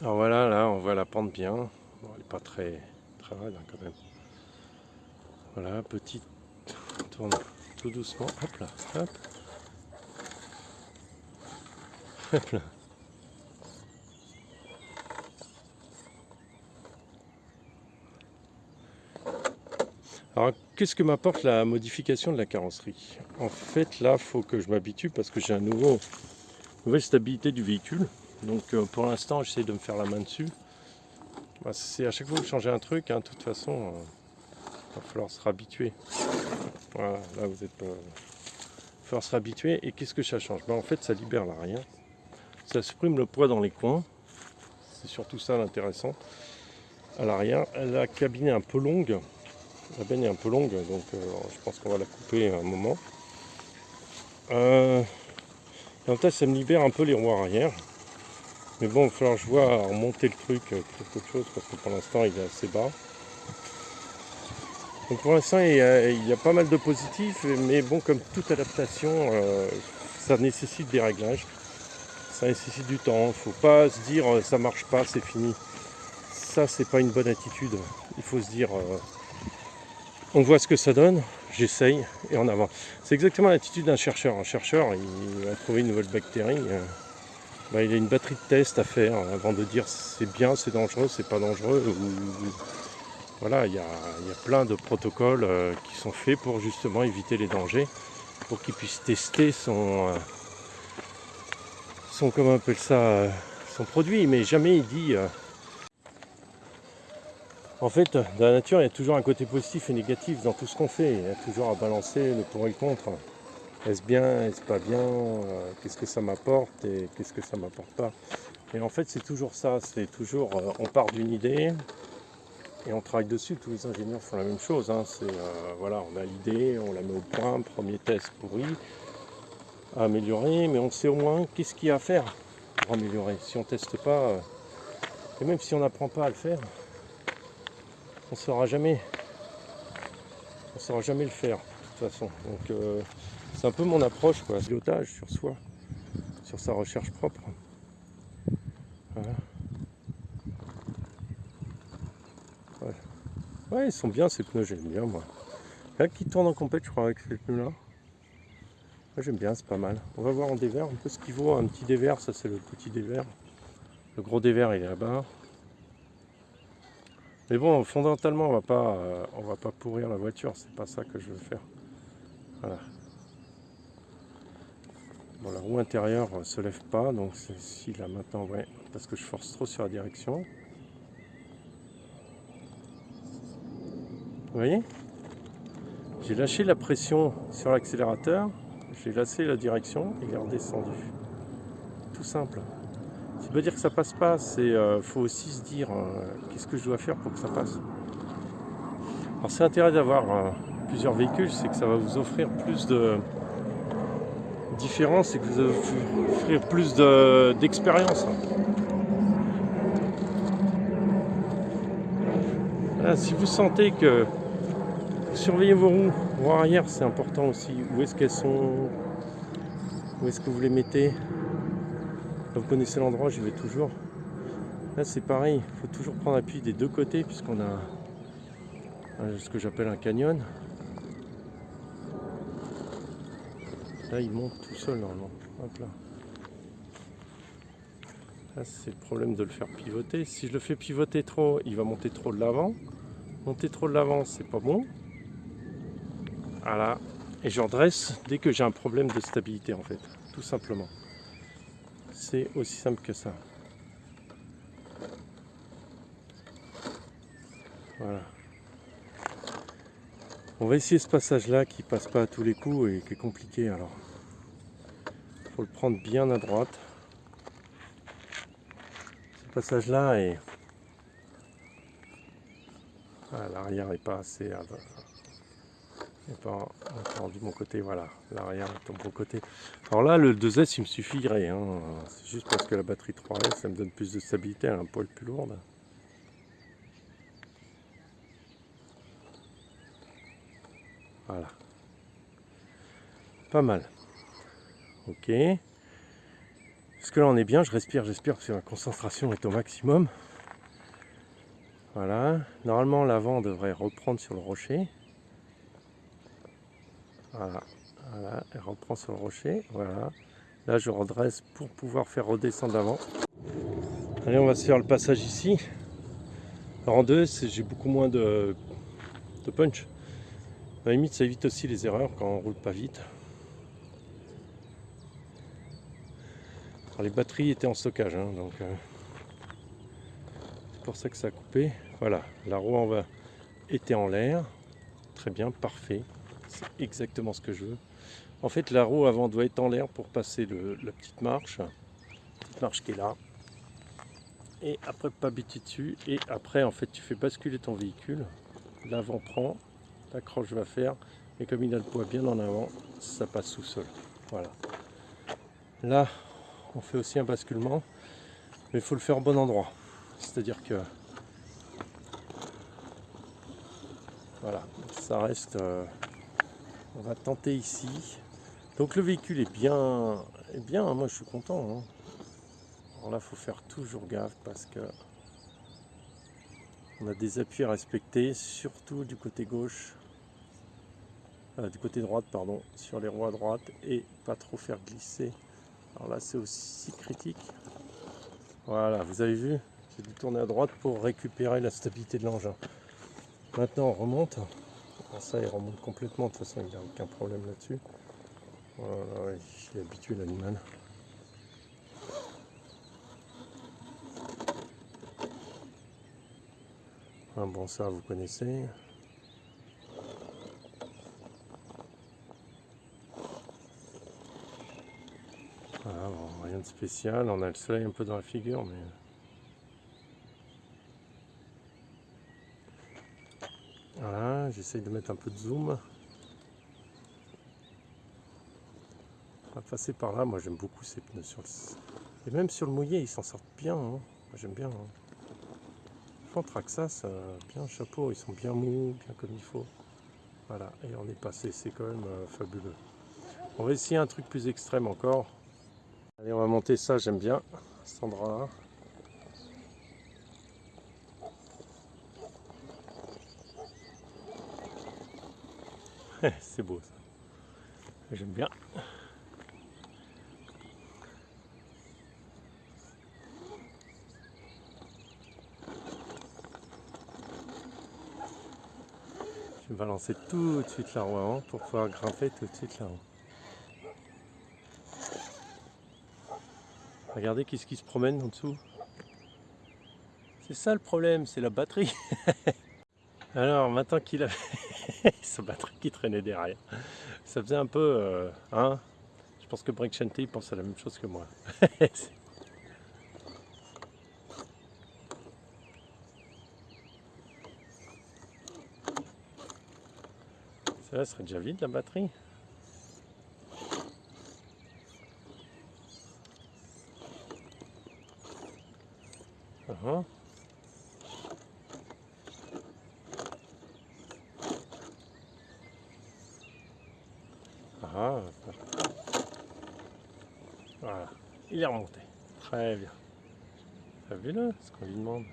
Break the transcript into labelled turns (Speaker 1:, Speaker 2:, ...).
Speaker 1: Alors voilà, là on voit la pente bien. Bon, elle n'est pas très, très raide hein, quand même. Voilà, petite tourne tout doucement. Hop là, hop, hop là. Alors qu'est-ce que m'apporte la modification de la carrosserie? En fait là, il faut que je m'habitue parce que j'ai nouvelle stabilité du véhicule. Donc pour l'instant, j'essaie de me faire la main dessus. Bah, c'est à chaque fois que vous changez un truc, hein, de toute façon, il va falloir se réhabituer. Voilà, là vous êtes pas. Il va falloir se réhabituer. Et qu'est-ce que ça change? En fait, ça libère l'arrière. Ça supprime le poids dans les coins. C'est surtout ça l'intéressant. À l'arrière, la cabine est un peu longue. La benne est un peu longue, donc je pense qu'on va la couper à un moment. Et en fait, ça me libère un peu les roues arrière. Mais bon, il va falloir que je vois remonter le truc plutôt qu'autre chose parce que pour l'instant, il est assez bas. Donc pour l'instant, il y a pas mal de positifs, mais bon, comme toute adaptation, ça nécessite des réglages. Ça nécessite du temps. Il ne faut pas se dire ça marche pas, c'est fini. Ça, c'est pas une bonne attitude. Il faut se dire on voit ce que ça donne, j'essaye et en avant. C'est exactement l'attitude d'un chercheur. Un chercheur, il va trouver une nouvelle bactérie. Il a une batterie de tests à faire avant de dire c'est bien, c'est dangereux, c'est pas dangereux. Voilà, il y a plein de protocoles qui sont faits pour justement éviter les dangers, pour qu'il puisse tester comment on appelle ça, son produit. Mais jamais il dit. En fait, dans la nature, il y a toujours un côté positif et négatif dans tout ce qu'on fait. Il y a toujours à balancer le pour et le contre. Est-ce bien, est-ce pas bien, qu'est-ce que ça m'apporte et qu'est-ce que ça m'apporte pas. Et en fait, c'est toujours ça, c'est toujours, on part d'une idée et on travaille dessus. Tous les ingénieurs font la même chose. Hein. C'est, voilà, on a l'idée, on la met au point, premier test pourri, à améliorer, mais on sait au moins qu'est-ce qu'il y a à faire pour améliorer. Si on ne teste pas, et même si on n'apprend pas à le faire, on ne saura jamais. On ne saura jamais le faire, de toute façon. Donc, c'est un peu mon approche, quoi. Pilotage sur soi, sur sa recherche propre. Voilà. Ouais. Ouais, ils sont bien ces pneus, j'aime bien moi. Là qui tourne en compète, je crois, avec ces pneus là. Moi j'aime bien, c'est pas mal. On va voir en dévers un peu ce qu'il vaut. Un petit dévers, ça c'est le petit dévers. Le gros dévers il est là-bas. Mais bon, fondamentalement, on va pas pourrir la voiture, c'est pas ça que je veux faire. Voilà. Bon, la roue intérieure se lève pas, donc si là maintenant, ouais, parce que je force trop sur la direction. Vous voyez? J'ai lâché la pression sur l'accélérateur, j'ai lâché la direction et il est redescendu. Tout simple. Ça veut dire que ça passe pas, c'est faut aussi se dire qu'est-ce que je dois faire pour que ça passe. Alors c'est l'intérêt d'avoir plusieurs véhicules, c'est que ça va vous offrir plus de différence et que vous allez vous offrir plus d'expérience. Voilà, si vous sentez que vous surveillez vos roues arrière, c'est important aussi. Où est-ce qu'elles sont? Où est-ce que vous les mettez? Vous connaissez l'endroit, j'y vais toujours. Là c'est pareil, il faut toujours prendre appui des deux côtés puisqu'on a ce que j'appelle un canyon. Là il monte tout seul normalement. Hop là. Là c'est le problème de le faire pivoter. Si je le fais pivoter trop, il va monter trop de l'avant. Monter trop de l'avant, c'est pas bon. Voilà. Et je redresse dès que j'ai un problème de stabilité en fait. Tout simplement. C'est aussi simple que ça. Voilà. On va essayer ce passage-là qui passe pas à tous les coups et qui est compliqué alors. Faut le prendre bien à droite. Ce passage-là est. Ah, l'arrière n'est pas assez. N'est pas rendu de mon côté, voilà. L'arrière est de mon côté. Alors là, le 2S, il me suffirait. Hein. C'est juste parce que la batterie 3S, ça me donne plus de stabilité, elle est un poil plus lourde. Voilà. Pas mal. Ok. Parce que là on est bien, je respire parce que ma concentration est au maximum. Voilà, normalement l'avant devrait reprendre sur le rocher. Voilà, voilà, elle reprend sur le rocher, voilà. Là je redresse pour pouvoir faire redescendre l'avant. Allez, on va se faire le passage ici. Alors en deux, j'ai beaucoup moins de punch. À la limite, ça évite aussi les erreurs quand on roule pas vite. Alors, les batteries étaient en stockage, hein, donc c'est pour ça que ça a coupé. Voilà, la roue en bas était en l'air. Très bien, parfait. C'est exactement ce que je veux. En fait, la roue avant doit être en l'air pour passer la petite marche qui est là. Et après, pas buter dessus. Et après, en fait, tu fais basculer ton véhicule. L'avant prend, l'accroche va faire. Et comme il a le poids bien en avant, ça passe sous sol. Voilà. Là, on fait aussi un basculement. Mais il faut le faire au bon endroit. C'est-à-dire que... Voilà, ça reste... on va tenter ici. Donc le véhicule est bien, moi je suis content. Hein. Alors là, il faut faire toujours gaffe parce que on a des appuis à respecter, surtout du côté gauche, du côté droite, pardon, sur les roues à droite et pas trop faire glisser. Alors là, c'est aussi critique. Voilà, vous avez vu, j'ai dû tourner à droite pour récupérer la stabilité de l'engin. Maintenant, on remonte. Alors ça, il remonte complètement. De toute façon, il n'y a aucun problème là-dessus. Voilà, il est habitué l'animal. Ah bon, ça vous connaissez. Voilà, bon, rien de spécial. On a le soleil un peu dans la figure, mais... Voilà, j'essaye de mettre un peu de zoom. On va passer par là. Moi, j'aime beaucoup ces pneus sur le... Et même sur le mouillé, ils s'en sortent bien. Hein. Moi, j'aime bien. Hein. Traxxas, bien chapeau. Ils sont bien mous, bien comme il faut. Voilà, et on est passé. C'est quand même fabuleux. On va essayer un truc plus extrême encore. Allez, on va monter ça. J'aime bien. Sandra. C'est beau ça. J'aime bien. Je vais balancer tout de suite la roue avant pour pouvoir grimper tout de suite là-haut. Regardez qu'est-ce qui se promène en dessous. C'est ça le problème, c'est la batterie. Alors maintenant qu'il a sa batterie qui traînait derrière, ça faisait un peu... hein, je pense que Break Shanty il pense à la même chose que moi. Ça serait déjà vide la batterie. Uh-huh. Ah, voilà, il est remonté. Très bien. Fabuleux ce qu'on lui demande.